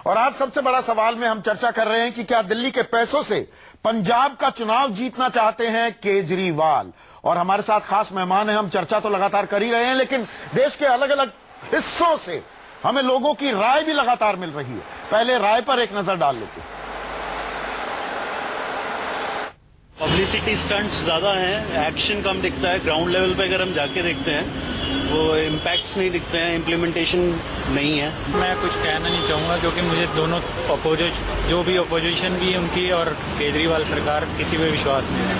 और आज सबसे बड़ा सवाल में हम चर्चा कर रहे हैं कि क्या दिल्ली के पैसों से पंजाब का चुनाव जीतना चाहते हैं केजरीवाल। और हमारे साथ खास मेहमान हैं। हम चर्चा तो लगातार कर ही रहे हैं, लेकिन देश के अलग अलग हिस्सों से हमें लोगों की राय भी लगातार मिल रही है। पहले राय पर एक नजर डाल लेते हैं। पब्लिसिटी स्टंट्स ज्यादा हैं, एक्शन कम दिखता है। ग्राउंड लेवल पे अगर हम जाके देखते हैं वो इम्पैक्ट्स नहीं दिखते हैं, इम्प्लीमेंटेशन नहीं है। मैं कुछ कहना नहीं चाहूँगा क्योंकि मुझे दोनों जो भी अपोजिशन भी उनकी और केजरीवाल सरकार किसी पे विश्वास नहीं है,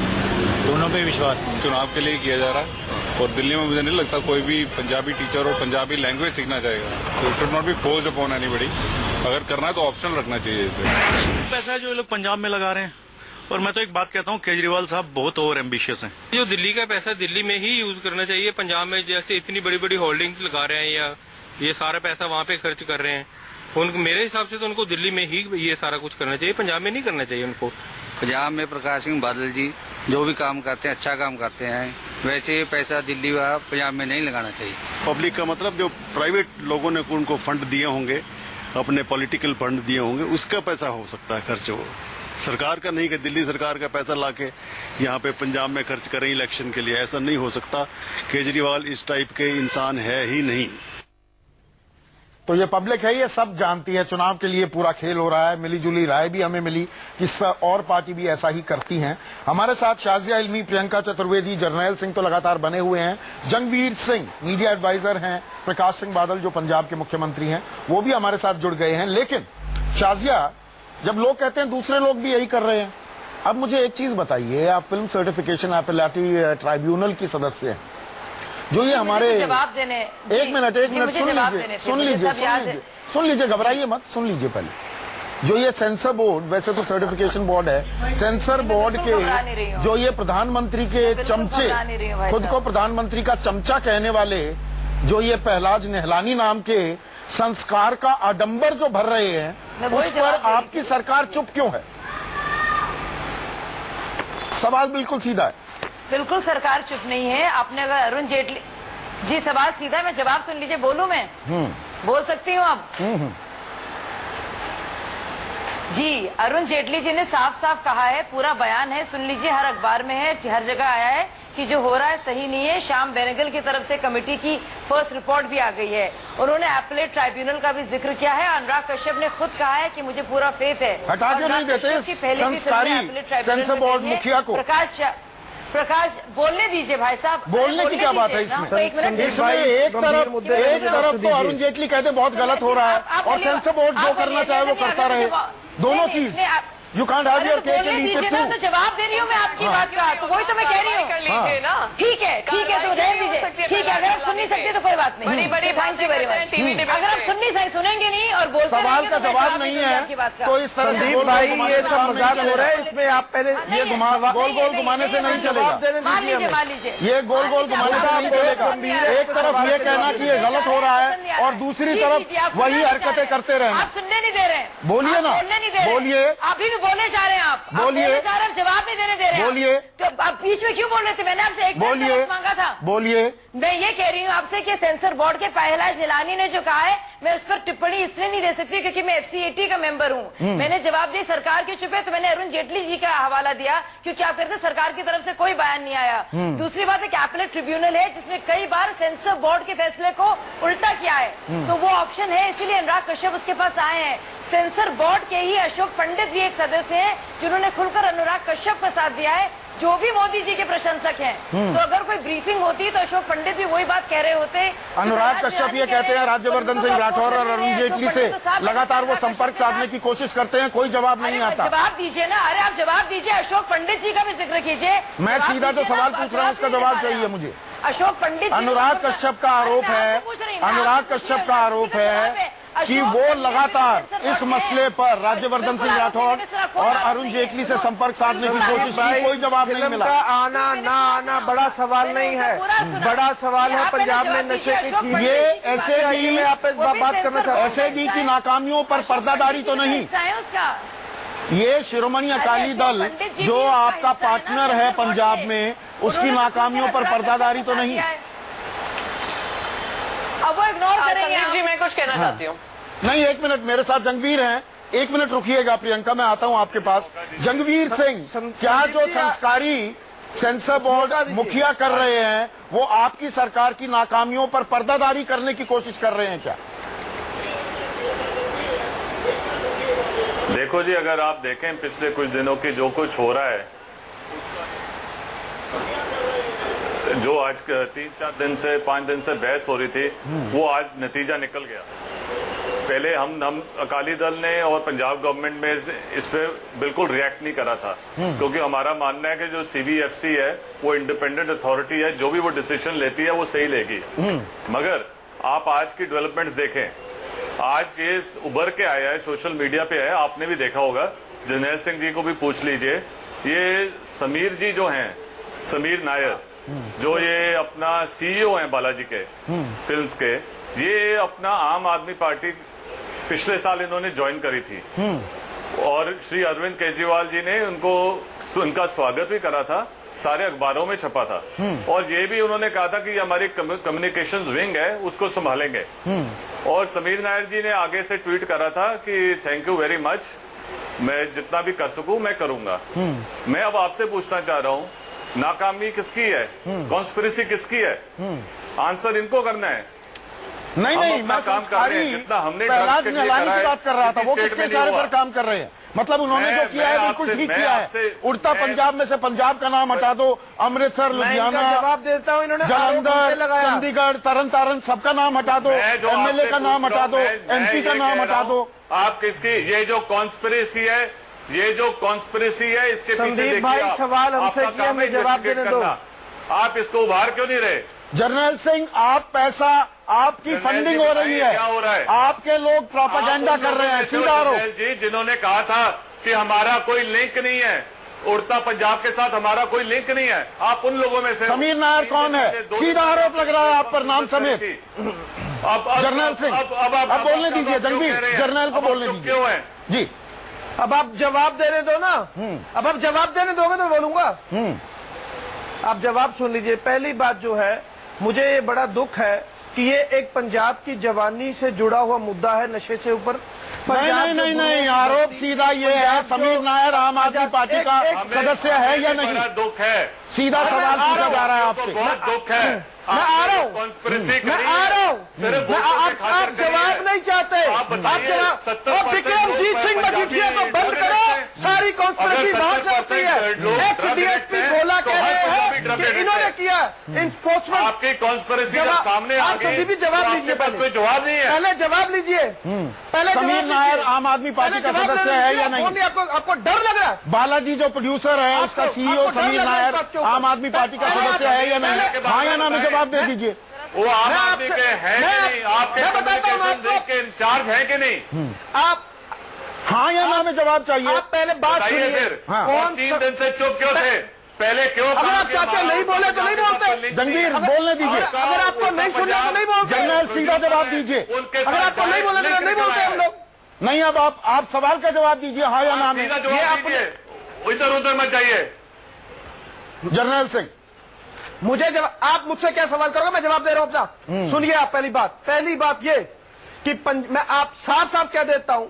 दोनों पे विश्वास नहीं। चुनाव के लिए किया जा रहा है और दिल्ली में मुझे नहीं लगता कोई भी पंजाबी टीचर और पंजाबी लैंग्वेज सीखना चाहेगा। तो should not be forced upon anybody. अगर करना है तो ऑप्शनल रखना चाहिए इसे। पैसा जो लोग पंजाब में लगा रहे हैं, और मैं तो एक बात कहता हूँ, केजरीवाल साहब बहुत ओवर एम्बिशियस हैं। जो दिल्ली का पैसा दिल्ली में ही यूज करना चाहिए। पंजाब में जैसे इतनी बड़ी बड़ी होल्डिंग्स लगा रहे हैं या ये सारा पैसा वहाँ पे खर्च कर रहे हैं, उनको मेरे हिसाब से तो उनको दिल्ली में ही ये सारा कुछ करना चाहिए, पंजाब में नहीं करना चाहिए उनको। पंजाब में प्रकाश सिंह बादल जी जो भी काम करते हैं अच्छा काम करते हैं, वैसे ये पैसा दिल्ली व पंजाब में नहीं लगाना चाहिए। पब्लिक का मतलब जो प्राइवेट लोगों ने उनको फंड दिए होंगे, अपने पॉलिटिकल फंड दिए होंगे, उसका पैसा हो सकता है खर्च। वो सरकार का नहीं कि दिल्ली सरकार का पैसा लाके यहाँ पे पंजाब में खर्च करें इलेक्शन के लिए, ऐसा नहीं हो सकता। केजरीवाल इस टाइप के इंसान है ही नहीं। तो ये पब्लिक है, ये सब जानती है। चुनाव के लिए पूरा खेल हो रहा है। मिली जुली राय भी हमें मिली कि और पार्टी भी ऐसा ही करती हैं। हमारे साथ शाजिया इल्मी, प्रियंका चतुर्वेदी, जर्नैल सिंह तो लगातार बने हुए हैं, जंगवीर सिंह मीडिया एडवाइजर हैं, प्रकाश सिंह बादल जो पंजाब के मुख्यमंत्री हैं वो भी हमारे साथ जुड़ गए हैं। लेकिन शाजिया, जब लोग कहते हैं दूसरे लोग भी यही कर रहे हैं, अब मुझे एक चीज बताइए, आप फिल्म सर्टिफिकेशन अपीलेट ट्राइब्यूनल की सदस्य हैं, जो ये हमारे जवाब देने एक मिनट सुन लीजिए, घबराइए मत, सुन लीजिए पहले। जो ये सेंसर बोर्ड, वैसे तो सर्टिफिकेशन बोर्ड है, सेंसर बोर्ड के जो ये प्रधानमंत्री के चमचे, खुद को प्रधानमंत्री का चमचा कहने वाले, जो ये पहलाज नेहलानी नाम के संस्कार का आडंबर जो भर रहे हैं, उस पर आपकी सरकार चुप क्यों है? सवाल बिल्कुल सीधा है। बिल्कुल सरकार चुप नहीं है। आपने अगर अरुण जेटली जी, सवाल सीधा है, मैं जवाब सुन लीजिए। बोलूं मैं? बोल सकती हूँ अब? जी, अरुण जेटली जी ने साफ साफ कहा है, पूरा बयान है, सुन लीजिए, हर अखबार में है, हर जगह आया है कि जो हो रहा है सही नहीं है। श्याम बेनेगल की तरफ से कमेटी की फर्स्ट रिपोर्ट भी आ गई है। उन्होंने अपीलेट ट्राइब्यूनल का भी जिक्र किया है। अनुराग कश्यप ने खुद कहा है कि मुझे पूरा फेथ है। हटा क्यों नहीं देते संस्कारी सेंसर बोर्ड मुखिया को? प्रकाश बोलने दीजिए भाई साहब। बोलने की क्या बात है इसमें? एक तरफ तो अरुण जेटली कहते बहुत गलत हो रहा है और सेंसर बोर्ड जो करना चाहे वो करता रहे। दोनों चीज, you can't have your cake and eat it too. तो जवाब दे रही हूँ मैं आपकी बात का, तो वही तो मैं कह रही हूँ। ठीक है तो रहने दीजिए। ठीक है, अगर आप सुन नहीं सकते तो कोई बात नहीं। Thank you very much. अगर आप सुनेंगे नहीं और बोलते सवाल का जवाब नहीं है तो इस तरह से भाई ये सब मजाक हो रहा है, इसमें आप पहले ये गोल गोल घुमाने से नहीं चलेगा। मान लीजिए ये गोल गोल घुमाने से नहीं चलेगा। एक तरफ ये कहना कि ये गलत हो रहा है और दूसरी तरफ वही हरकतें करते रहना। आप सुनने नहीं दे रहे, बोलिए ना, बोलिए। अभी भी बोलने जा रहे हैं आप, बोलिए। जवाब नहीं देने दे रहे हैं, बोलिए। तो आप बीच में क्यों बोल रहे थे? मैंने आपसे एक बोलिए मांगा था। बोलिए। मैं ये कह रही हूँ आपसे कि सेंसर बोर्ड के पहलाज निलानी ने जो कहा है, मैं उस पर टिप्पणी इसलिए नहीं दे सकती क्योंकि मैं FCAT का मेंबर हूँ। मैंने जवाब दिया, सरकार क्यों चुप है, तो मैंने अरुण जेटली जी का हवाला दिया क्योंकि आप कहते सरकार की तरफ से कोई बयान नहीं आया। दूसरी बात है कि अपीलेट ट्रिब्यूनल है जिसने कई बार सेंसर बोर्ड के फैसले को उल्टा किया है, तो वो ऑप्शन है, इसीलिए अनुराग कश्यप उसके पास आए हैं। सेंसर बोर्ड के ही अशोक पंडित भी एक सदस्य हैं जिन्होंने खुलकर अनुराग कश्यप का साथ दिया है, जो भी मोदी जी के प्रशंसक हैं। तो अगर कोई ब्रीफिंग होती तो अशोक पंडित भी वही बात कह रहे होते। अनुराग कश्यप ये कहते हैं राज्यवर्धन सिंह राठौर और अरुण जेटली से लगातार वो संपर्क साधने की कोशिश करते हैं, कोई जवाब नहीं आता। जवाब दीजिए ना, अरे आप जवाब दीजिए, अशोक पंडित जी का भी जिक्र कीजिए। मैं सीधा जो सवाल पूछ रहा हूँ उसका जवाब चाहिए मुझे। अशोक पंडित, अनुराग कश्यप का आरोप है, अनुराग कश्यप का आरोप है कि वो लगातार इस मसले पर राज्यवर्धन सिंह राठौर और अरुण जेटली से संपर्क साधने की कोशिश की, कोई जवाब नहीं मिला। आना ना आना बड़ा सवाल नहीं है, बड़ा सवाल है पंजाब में नशे की। ये एसएडी की नाकामियों पर पर्दादारी तो नहीं, ये शिरोमणि अकाली दल जो आपका पार्टनर है पंजाब में, उसकी नाकामियों पर पर्दादारी तो नहीं। अब वो इग्नोर करेंगे। संदीप जी, मैं कुछ कहना चाहती हूँ। नहीं, एक मिनट, मेरे साथ जंगवीर हैं, एक मिनट रुकिएगा प्रियंका, मैं आता हूं आपके पास। जंगवीर सिंह, क्या जो संस्कारी सेंसर बोर्ड मुखिया कर रहे हैं वो आपकी सरकार की नाकामियों पर पर्दादारी करने की कोशिश कर रहे हैं क्या? देखो जी, अगर आप देखें पिछले कुछ दिनों की जो कुछ हो रहा है, जो आज 3-4 दिन से 5 दिन से बहस हो रही थी, वो आज नतीजा निकल गया। पहले हम अकाली दल ने और पंजाब गवर्नमेंट में इस पे बिल्कुल रिएक्ट नहीं करा था, क्योंकि हमारा मानना है कि जो CBFC है वो इंडिपेंडेंट अथॉरिटी है, जो भी वो डिसीजन लेती है वो सही लेगी। मगर आप आज की डेवलपमेंट्स देखें, आज ये उभर के आया है, सोशल मीडिया पे है, आपने भी देखा होगा, जर्नैल सिंह जी को भी पूछ लीजिए, ये समीर जी जो हैं, समीर नायर, जो ये अपना CEO हैं बालाजी के फिल्म्स के, ये अपना आम आदमी पार्टी पिछले साल इन्होंने ज्वाइन करी थी और श्री अरविंद केजरीवाल जी ने उनका स्वागत भी करा था, सारे अखबारों में छपा था, और ये भी उन्होंने कहा था कि हमारी कम्युनिकेशंस विंग है, उसको संभालेंगे। और समीर नायर जी ने आगे से ट्वीट करा था कि थैंक यू वेरी मच, मैं जितना भी कर सकूं मैं करूंगा। मैं अब आपसे पूछना चाह रहा हूं, नाकामी किसकी है, कॉन्स्पिरेसी किसकी है? आंसर इनको करना है। नहीं, मैं संस्कारी पहलाज निहलानी की बात कर रहा था, वो किसके इशारे पर काम कर रहे हैं? मतलब उन्होंने जो किया है बिल्कुल ठीक किया है। उड़ता पंजाब में से पंजाब का नाम हटा दो, अमृतसर, लुधियाना, जवाब देता हूं, इन्होंने जालंधर, चंडीगढ़, तरन तारण सबका नाम हटा दो, MLA का नाम हटा दो, MP का नाम हटा दो। आप किसकी, ये जो कॉन्स्पिरेसी है, ये जो कॉन्स्पिरेसी है, इसके पीछे देखिए सवाल हमसे किया, हमें जवाब देने दो। आप इसको उभार क्यों नहीं रहे? जर्नैल सिंह, आप पैसा, आपकी फंडिंग हो रही है, क्या हो रहा है? आपके लोग प्रोपेगेंडा कर रहे हैं, सीधा आरोप। जी, जिन्होंने कहा था कि हमारा कोई लिंक नहीं है उड़ता पंजाब के साथ, हमारा कोई लिंक नहीं है, आप उन लोगों में से। समीर नायर कौन है? सीधा आरोप लग रहा है आप पर, नाम समेत। जर्नैल सिंह, अब बोलने दीजिए, जंगवीर जर्नैल को बोलने दीजिए। क्यों है जी? अब आप जवाब देने दो ना, अब आप जवाब देने दोगे तो बोलूंगा। आप जवाब सुन लीजिए। पहली बात जो है, मुझे ये बड़ा दुख है कि ये एक पंजाब की जवानी से जुड़ा हुआ मुद्दा है, नशे से ऊपर। नहीं, आरोप सीधा ये है, समीर नायर आम आदमी पार्टी का सदस्य है या नहीं? दुख है, सीधा सवाल पूछा जा रहा है आपसे। बहुत दुख है। मैं आ रहा हूँ, कॉन्स्पिरेसी मैं आ रहा हूँ, सिर्फ आप जवाब नहीं चाहते। आप जवाब, विक्रमजीत सिंह मजीठिया को बंद करो, सारी कॉन्स्पिरेसी बहुत चलती है। एक DSP बोला कह रहे हैं कि इन्होंने किया, इन्फोर्समेंट। आपकी कॉन्स्पिरेसी सामने आ गई, कभी भी जवाब लीजिए, कोई जवाब नहीं है। पहले जवाब लीजिए, पहले समीर नायर आम आदमी पार्टी का सदस्य है या नहीं? आपको डर लग रहा है? बालाजी जो प्रोड्यूसर है, उसका CEO समीर नायर आम आदमी पार्टी का सदस्य है या नहीं? हाँ या ना में जवाब दे दीजिए। वो आम आदमी के हैं कि नहीं? आपके कम्युनिकेशन विंग के इंचार्ज हैं कि नहीं? आप हाँ या ना में जवाब चाहिए। आप पहले बात सुनिए। फिर हाँ। 3 दिन से चुप क्यों थे? पहले क्यों? अगर आप चाहते नहीं बोले तो नहीं बोलते। जंगवीर बोलने दीजिए। अगर आपको नहीं सुनना तो नहीं बोलते। जर्नैल सीधा जवाब दीजिए। अगर आपको नहीं बोले तो नहीं बोलते हम लोग। नहीं, अब आप सवाल का जवाब दीजिए, हाँ या ना में। सीधा जवाब दीजिए, इधर उधर मत जाइए। जर्नैल सिंह, मुझे जवाब, आप मुझसे क्या सवाल करोगे, मैं जवाब दे रहा हूं अपना। सुनिए आप, पहली बात ये कि मैं आप साफ साफ कह देता हूं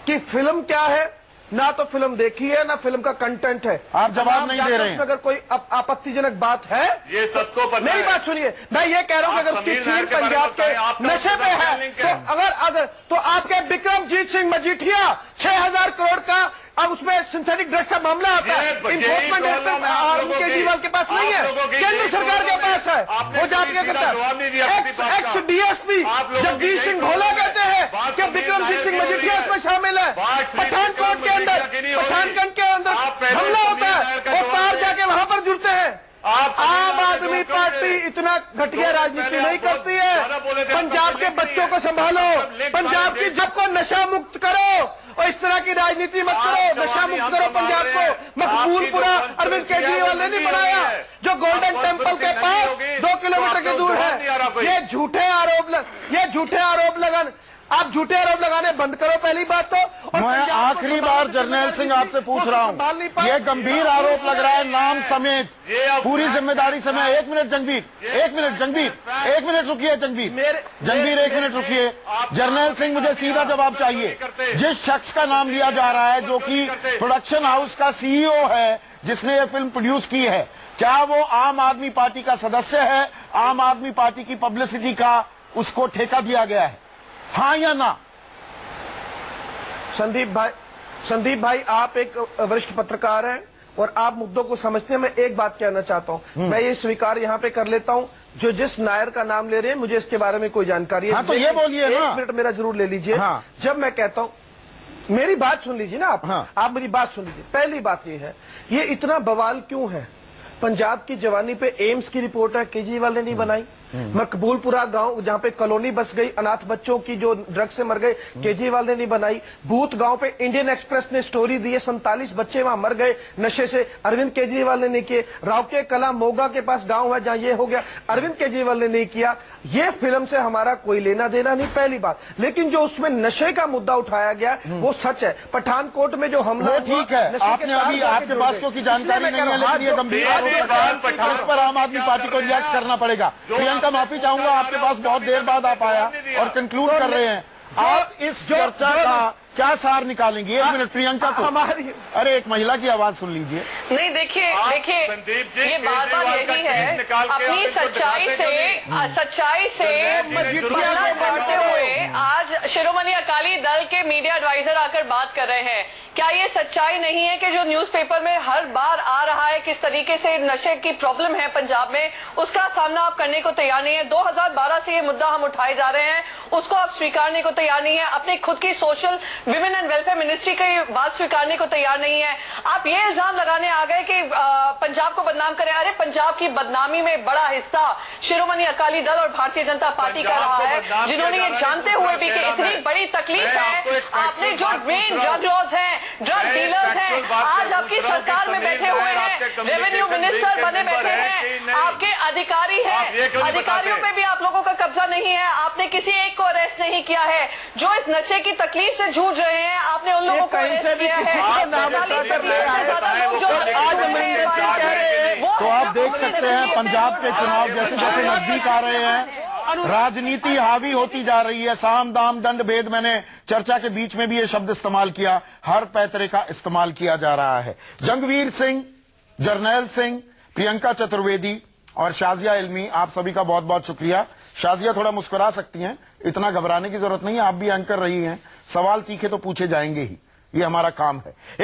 कि फिल्म क्या है, ना तो फिल्म देखी है, ना फिल्म का कंटेंट है। आप जवाब नहीं दे रहे हैं। अगर कोई आपत्तिजनक बात है, ये सबको पता है। मेरी बात सुनिए, मैं ये कह रहा हूं कि अगर उसकी थीम पंजाब के नशे पे है, तो अगर तो आपके विक्रमजीत सिंह मजीठिया 6000 करोड़ का, अब उसमें सिंथेटिक ड्रग्स का मामला आता है, इन्फोर्समेंट अरविंद केजरीवाल के पास नहीं है, केंद्र सरकार के पास है। वो जाके कहता है, एक्स DSP जगदीश सिंह भोला कहते हैं कि विक्रमजीत सिंह मजीठिया इसमें शामिल है। पठानकोट के अंदर, पठानकोट के अंदर हमला होता है, वो तार जाके वहां पर जुड़ते हैं। आम आदमी पार्टी इतना घटिया राजनीति नहीं करती है। पंजाब के बच्चों को संभालो, पंजाब की जब को नशा मुक्त करो, और इस तरह की राजनीति मत करो। नशा मुक्त करो पंजाब को। मकबूलपुरा अरविंद केजरीवाल ने नहीं बनाया, जो गोल्डन टेम्पल के पास 2 किलोमीटर की दूर है। ये झूठे आरोप लगन। आप झूठे आरोप लगाने बंद करो, पहली बात तो। और मैं पंजाब को आखिरी बार जर्नैल सिंह आपसे पूछ रहा हूं, ये गंभीर आरोप लग रहा है नाम समेत, पूरी जिम्मेदारी से मैं। एक मिनट जंगवीर, एक मिनट रुकिए जंगवीर, एक मिनट रुकिए। जर्नैल सिंह, मुझे सीधा जवाब चाहिए। जिस शख्स का नाम लिया जा रहा है, जो कि प्रोडक्शन हाउस का सीईओ है, जिसने ये फिल्म प्रोड्यूस की है, क्या वो आम आदमी पार्टी का सदस्य है? आम आदमी पार्टी की पब्लिसिटी का उसको ठेका दिया गया है, हाँ या ना? संदीप भाई, आप एक वरिष्ठ पत्रकार हैं और आप मुद्दों को समझते हैं। मैं एक बात कहना चाहता हूं, मैं ये स्वीकार यहाँ पे कर लेता हूं, जो जिस नायर का नाम ले रहे हैं, मुझे इसके बारे में कोई जानकारी है। हाँ, तो ये बोलिए ना। 1 मिनट मेरा जरूर ले लीजिए। हाँ। जब मैं कहता हूं, मेरी बात सुन लीजिए ना आप। हाँ। आप मेरी बात सुन लीजिए। पहली बात ये है, ये इतना बवाल क्यों है? पंजाब की जवानी पे एम्स की रिपोर्ट है, केजरीवाल ने नहीं बनाई। मकबूलपुरा गांव, जहां पे कॉलोनी बस गई, अनाथ बच्चों की जो ड्रग से मर गए, केजरीवाल ने नहीं बनाई। भूत गांव पे इंडियन एक्सप्रेस ने स्टोरी दी है, 47 बच्चे वहां मर गए नशे से, अरविंद केजरीवाल ने नहीं किए। रावके कला मोगा के पास गांव है जहां ये हो गया, अरविंद केजरीवाल ने नहीं किया। ये फिल्म से हमारा कोई लेना देना नहीं, पहली बात। लेकिन जो उसमें नशे का मुद्दा उठाया गया वो सच है। पठानकोट में जो हमला, वो ठीक है, आपने अभी आपके पास क्योंकि जानकारी नहीं है, लेकिन ये गंभीर आरोप लगा है, इस पर आम आदमी पार्टी को रिएक्ट करना पड़ेगा। प्रियंका, माफी चाहूंगा, आपके पास बहुत देर बाद आप आया और कंक्लूड कर रहे हैं। आप इस चर्चा का क्या सार निकालेंगे? 1 मिनट प्रियंका को, अरे एक महिला की आवाज सुन लीजिए। नहीं, देखिए ये बार बार यही है, अपनी सच्चाई से पल्ला झाड़ते हुए आज शिरोमणि अकाली दल के मीडिया एडवाइजर आकर बात कर रहे हैं। क्या ये सच्चाई नहीं है कि जो न्यूज़पेपर में हर बार आ रहा है किस तरीके से नशे की प्रॉब्लम है पंजाब में, उसका सामना आप करने को तैयार नहीं है? 2012 से ये मुद्दा हम उठाए जा रहे हैं, उसको आप स्वीकारने को तैयार नहीं है। अपनी खुद की social women and welfare ministry की बात स्वीकारने को तैयार नहीं है। आप ये इल्जाम लगाने आ गए कि पंजाब को बदनाम करें। अरे पंजाब की बदनामी में बड़ा हिस्सा शिरोमणि अकाली दल और भारतीय जनता पार्टी का रहा है, जिन्होंने ये जानते हुए भी कि इतनी बड़ी तकलीफ है, आपने जो मेन ड्रग लॉज हैं, ड्रग डीलर्स हैं, आज आपकी सरकार में बैठे हुए हैं, रेवेन्यू मिनिस्टर बने बैठे हैं, आपके अधिकारी हैं, अधिकारियों पे भी आप लोगों का कब्जा नहीं है। आपने किसी एक को अरेस्ट नहीं किया है। जो इस नशे की तकलीफ से जूझ रहे हैं, आपने उन लोगों को अरेस्ट किया है। 45% से ज्यादा लोग जो तो आप देख सकते हैं पंजाब के चुनाव जैसे जैसे नजदीक आ रहे हैं, राजनीति हावी होती जा रही है। साम दाम दंड भेद, मैंने चर्चा के बीच में भी ये शब्द इस्तेमाल किया, हर पैतरे का इस्तेमाल किया जा रहा है। जंगवीर सिंह, जर्नैल सिंह, प्रियंका चतुर्वेदी और शाजिया इल्मी, आप सभी का बहुत बहुत शुक्रिया। शाजिया थोड़ा मुस्कुरा सकती हैं, इतना घबराने की जरूरत नहीं है, आप भी एंकर रही हैं, सवाल तीखे तो पूछे जाएंगे ही, ये हमारा काम है।